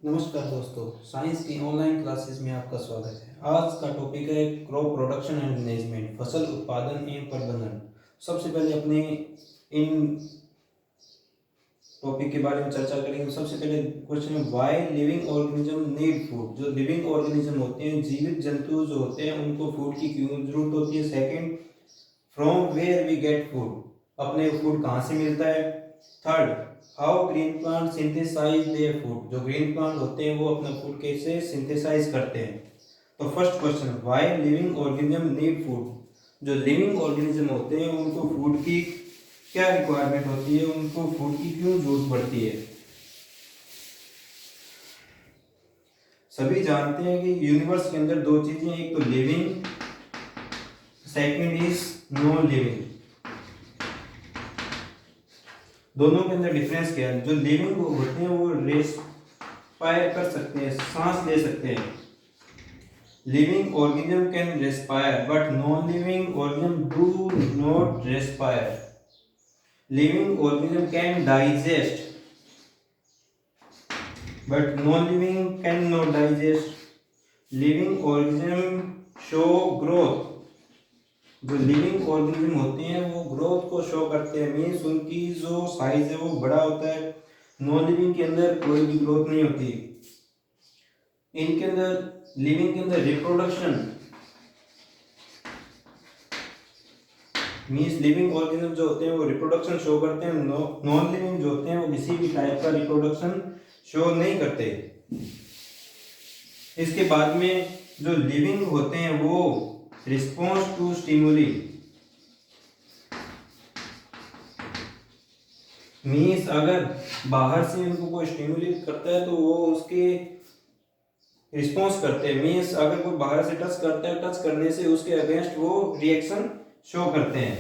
नमस्कार दोस्तों, साइंस की ऑनलाइन क्लासेस में आपका स्वागत है। आज का टॉपिक है क्रॉप प्रोडक्शन एंड मैनेजमेंट, फसल उत्पादन एवं प्रबंधन। सबसे पहले अपने इन टॉपिक के बारे में चर्चा करेंगे। सबसे पहले क्वेश्चन है, why living organism need food. जो लिविंग ऑर्गेनिज्म होते हैं, जीवित जंतु जो होते हैं, उनको फूड की क्यों जरूरत होती है। Second, from where we get food, अपने फूड कहाँ से मिलता है। Third, how green plant synthesise their food, जो ग्रीन प्लांट होते हैं वो अपना फूड कैसे सिंथेसाइज करते हैं। तो first question, why living organism need food. जो लिविंग ऑर्गेनिज्म होते हैं उनको फूड की क्या रिक्वायरमेंट होती है, उनको फूड की क्यों जरूरत पड़ती है। सभी जानते हैं कि यूनिवर्स के अंदर दो चीजें, एक तो living, second is non living. दोनों के अंदर डिफरेंस क्या है। जो लिविंग होते हैं वो रेस्पायर कर सकते हैं, सांस ले सकते हैं। Living organism can respire but non living organism do not respire. Living organism can digest but non living can not digest. Living organism show growth, जो लिविंग ऑर्गेनिज्म होते हैं वो ग्रोथ को शो करते हैं, मीन्स उनकी जो साइज है वो बड़ा होता है। नॉन लिविंग के अंदर कोई भी ग्रोथ नहीं होती। इनके अंदर लिविंग के अंदर रिप्रोडक्शन, मीन्स लिविंग ऑर्गेनिज्म जो होते हैं वो रिप्रोडक्शन शो करते हैं। नॉन लिविंग जो होते हैं वो किसी भी टाइप का रिप्रोडक्शन शो नहीं करते। इसके बाद में जो लिविंग होते हैं वो रिस्पॉन्स टू स्टिमुली, मीन्स अगर बाहर से उनको कोई स्टिमुलेट करता है तो वो उसके रिस्पॉन्स करते हैं। मीन्स अगर कोई बाहर से टच करता है, टच करने से उसके अगेंस्ट वो रिएक्शन शो करते हैं।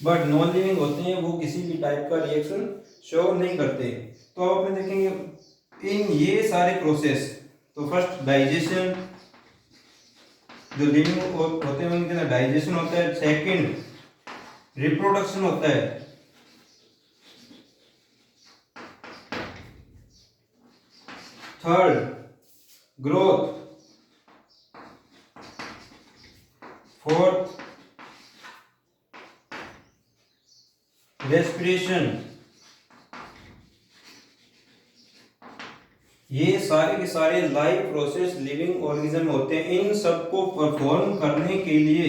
बट नॉन लिविंग होते हैं वो किसी भी टाइप का रिएक्शन शो नहीं करते। तो आप अपने देखेंगे इन ये सारे प्रोसेस, तो फर्स्ट डाइजेशन, जो लिविंग होते हैं उनके अंदर डाइजेशन होता है। सेकंड, रिप्रोडक्शन होता है। Third, growth. Fourth, respiration. ये सारे के सारे लाइफ प्रोसेस लिविंग ऑर्गेनिज्म होते हैं। इन सबको परफॉर्म करने के लिए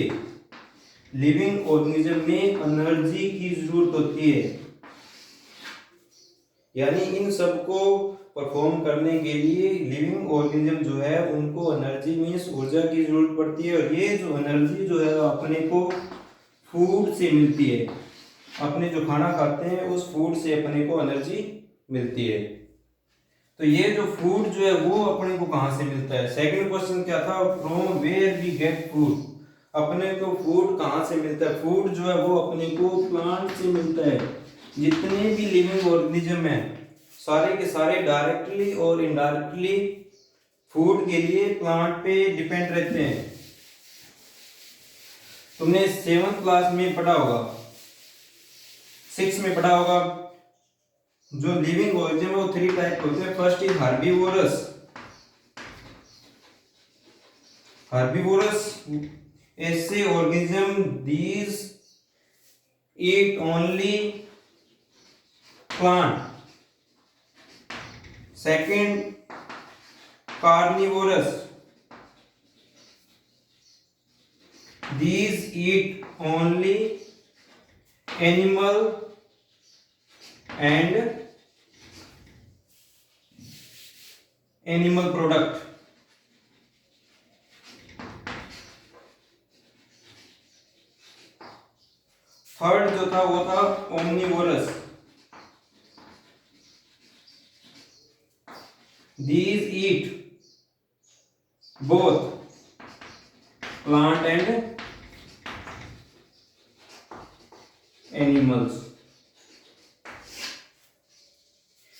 लिविंग ऑर्गेनिज्म में एनर्जी की जरूरत होती है। यानी इन सबको परफॉर्म करने के लिए लिविंग ऑर्गेनिज्म जो है उनको एनर्जी मीन्स ऊर्जा की जरूरत पड़ती है। और ये जो एनर्जी जो है अपने को फूड से मिलती है। अपने जो खाना खाते हैं उस फूड से अपने को एनर्जी मिलती है। तो ये जो फूड जो है वो अपने को कहाँ से मिलता है। सेकंड क्वेश्चन क्या था, from where we get food, अपने को फूड कहाँ से मिलता है। फूड जो है वो अपने को प्लांट से मिलता है। जितने भी लिविंग ऑर्गेनिज्म हैं सारे के सारे डायरेक्टली और इनडायरेक्टली फूड के लिए प्लांट पे डिपेंड रहते हैं। तुमने 7th क्लास में पढ़ा होगा, 6 में पढ़ा होगा, जो लिविंग ऑर्गेनिज्म है वो 3 टाइप होते हैं। First is herbivorous. हर्बीवोरस ऐसे organism these eat only plant. Second, carnivorous, these eat only animal and animal product। Third जो था वो था omnivorous. these eat both plant and animals।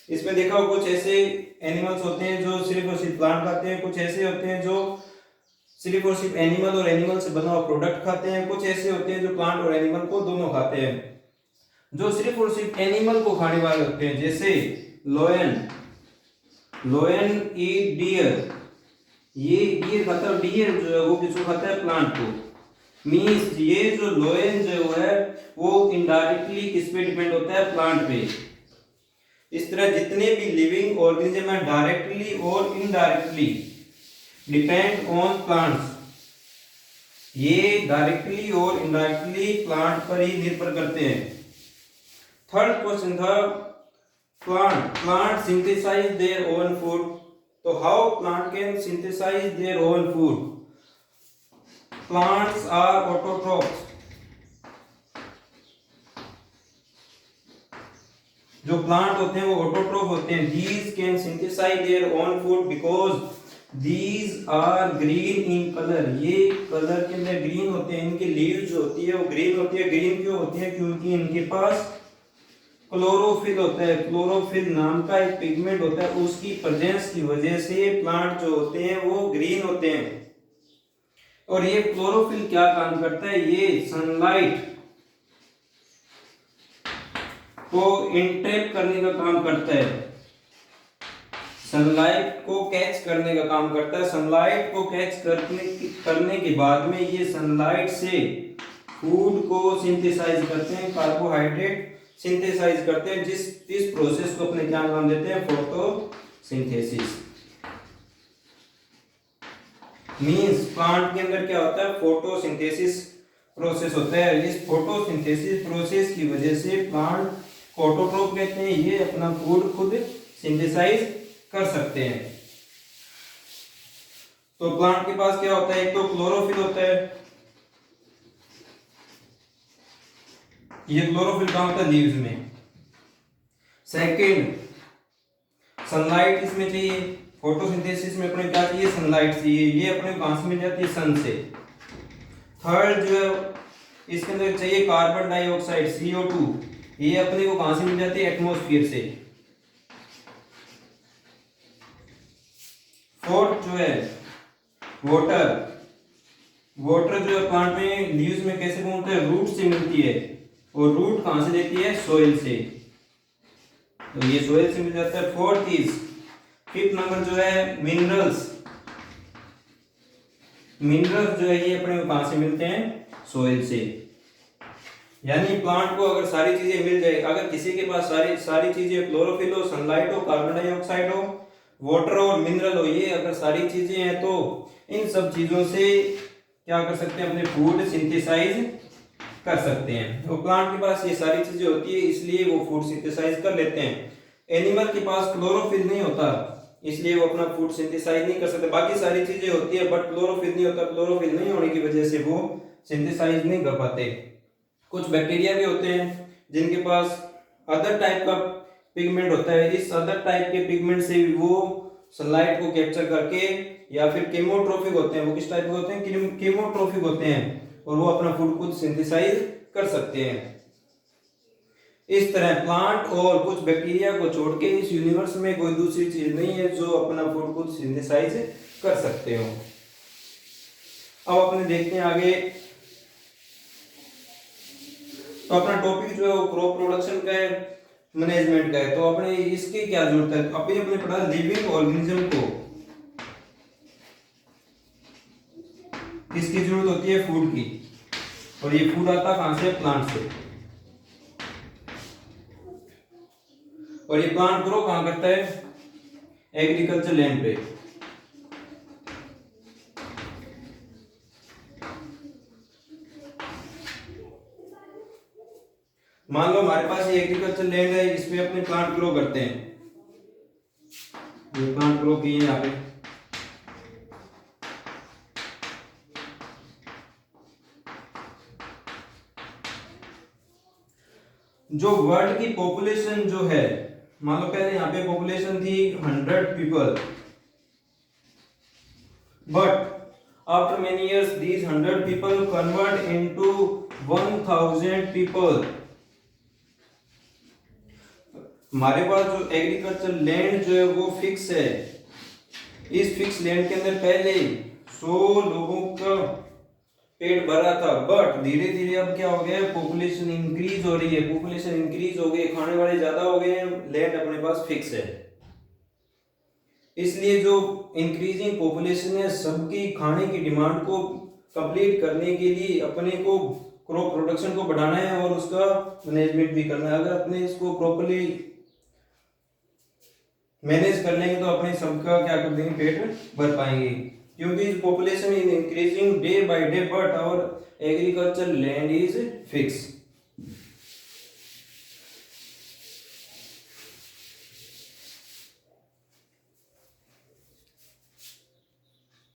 इसमें देखा हो कुछ ऐसे एनिमल्स होते हैं जो सिर्फ और सिर्फ प्लांट खाते हैं, कुछ ऐसे होते हैं जो सिर्फ और सिर्फ एनिमल और एनिमल से बना हुआ प्रोडक्ट खाते हैं, कुछ ऐसे होते हैं जो प्लांट और एनिमल को दोनों खाते हैं। जो सिर्फ और सिर्फ एनिमल को खाने वाले होते हैं जैसे लोयन, लोयन ईट डियर, ये डियर खाता है, डियर जो है वो किसको खाता है, प्लांट को। मीन्स ये जो लोयन जो है वो इनडायरेक्टली किस पे डिपेंड होता है, प्लांट पे। इस तरह जितने भी लिविंग ऑर्गेनिज्म है डायरेक्टली और इनडायरेक्टली डिपेंड ऑन प्लांट्स, ये डायरेक्टली और इनडायरेक्टली प्लांट पर ही निर्भर करते हैं। थर्ड क्वेश्चन था plant synthesise their own food, तो how plant can synthesize their own food. Plants are autotrophs, जो प्लांट होते हैं वो ऑटोट्रोफ होते हैं। These can synthesize their own food because these are green in colour, ये colour के अंदर ग्रीन होते हैं, इनकी लीव्स जो होती है वो ग्रीन होती है। ग्रीन क्यों होती है, क्योंकि इनके पास क्लोरोफिल होता है। क्लोरोफिल नाम का एक पिगमेंट होता है, उसकी प्रेजेंस की वजह से प्लांट जो होते हैं वो ग्रीन होते हैं। और ये क्लोरोफिल क्या काम करता है, ये सनलाइट को इंट्रैप करने का काम करता है, सनलाइट को कैच करने का काम करता है। सनलाइट को कैच करने के बाद में ये सनलाइट से फूड को सिंथेसाइज करते हैं, कार्बोहाइड्रेट सिंथेसाइज करते हैं, इस प्रोसेस को अपने क्या नाम देते हैं, फोटोसिंथेसिस। मींस प्लांट के अंदर क्या होता है, फोटोसिंथेसिस प्रोसेस होता है। इस फोटोसिंथेसिस प्रोसेस की वजह से प्लांट को ऑटोट्रोफ कहते हैं, ये अपना फूड खुद सिंथेसाइज कर सकते हैं। तो प्लांट के पास क्या होता है, एक तो क्लोरोफिल होता है, ये क्लोरोफिल कहाँ होता है, लीव्स में। सेकंड, सनलाइट इसमें चाहिए, फोटोसिंथेसिस में अपने क्या चाहिए, सनलाइट चाहिए, ये अपने कहां से मिल जाती है, सन से। थर्ड जो है इसके अंदर चाहिए कार्बन डाइऑक्साइड CO2, ये अपने को कहां से मिल जाती है, एटमॉस्फेयर से। फोर्थ जो है वाटर, वाटर जो है प्लांट में लीव्स में कैसे घूमता है, रूट से मिलती है, और रूट कहां से लेती है, सोइल से, तो ये सोइल से मिल जाता है। फोर्थ इज, फिफ्थ नंबर जो है मिनरल्स, मिनरल्स जो है ये अपने कहां से मिलते हैं, सोइल से। यानी प्लांट को अगर सारी चीजें मिल जाए, अगर किसी के पास सारी चीजें, क्लोरोफिल हो, सनलाइट हो, कार्बन डाइऑक्साइड हो, वाटर और मिनरल हो, ये अगर सारी चीजें हैं तो इन सब चीजों से क्या कर सकते हैं, अपने फूड सिंथेसाइज कर सकते हैं। तो प्लांट के पास ये सारी चीजें होती है, इसलिए वो फूड सिंथेसाइज कर लेते हैं। एनिमल के पास क्लोरोफिल नहीं होता, इसलिए वो अपना फूड सिंथेसाइज नहीं कर सकते। बाकी सारी चीजें होती है बट क्लोरोफिल नहीं होता, क्लोरोफिल नहीं होने की वजह से वो सिंथेसाइज नहीं कर पाते। कुछ बैक्टीरिया भी होते हैं जिनके पास अदर टाइप का पिगमेंट होता है, इस अदर टाइप के पिगमेंट से भी वो सनलाइट को कैप्चर करके, या फिर केमोट्रोफिक होते हैं, वो किस टाइप के होते हैं, केमोट्रोफिक होते हैं, और वो अपना फूड खुद सिंथेसाइज कर सकते हैं। इस तरह प्लांट और कुछ बैक्टीरिया को छोड़ के इस यूनिवर्स में कोई दूसरी चीज नहीं है जो अपना फूड खुद सिंथेसाइज कर सकते हो। अब अपने देखते हैं आगे, तो अपना टॉपिक जो है वो क्रॉप प्रोडक्शन का है, मैनेजमेंट का है। तो अपने इसकी क्या जरूरत है, अपने पढ़ा लिविंग ऑर्गेनिज्म को किसकी जरूरत होती है, फूड की, और ये फूड आता कहां से, प्लांट से। और ये प्लांट ग्रो कहां करता है, एग्रीकल्चर लैंड पे। मान लो हमारे पास ये एग्रीकल्चर लैंड है, इस पे अपने प्लांट ग्रो करते हैं, ये प्लांट ग्रो किए यहाँ पे। जो वर्ल्ड की पॉपुलेशन जो है, मान लो पहले यहाँ पे पॉपुलेशन थी 100 people, but after many years these 100 people convert into 1000 people। हमारे पास जो एग्रीकल्चर लैंड जो है वो फिक्स है, इस फिक्स लैंड के अंदर पहले 100 लोगों का पेट भरा था, बट धीरे धीरे अब क्या हो गया, पॉपुलेशन इंक्रीज हो रही है, पॉपुलेशन इंक्रीज हो गई, खाने वाले ज्यादा हो गए हैं, लैंड अपने पास फिक्स है। इसलिए जो इंक्रीजिंग पॉपुलेशन है, सबकी खाने की डिमांड को कंप्लीट करने के लिए अपने को क्रॉप प्रोडक्शन को बढ़ाना है और उसका मैनेजमेंट भी करना है। अगर अपने इसको प्रॉपर्ली मैनेज कर लेंगे तो अपने सबका क्या कर देंगे, पेट भर पाएंगे। क्योंकि population is increasing day by day but our agriculture land is fix.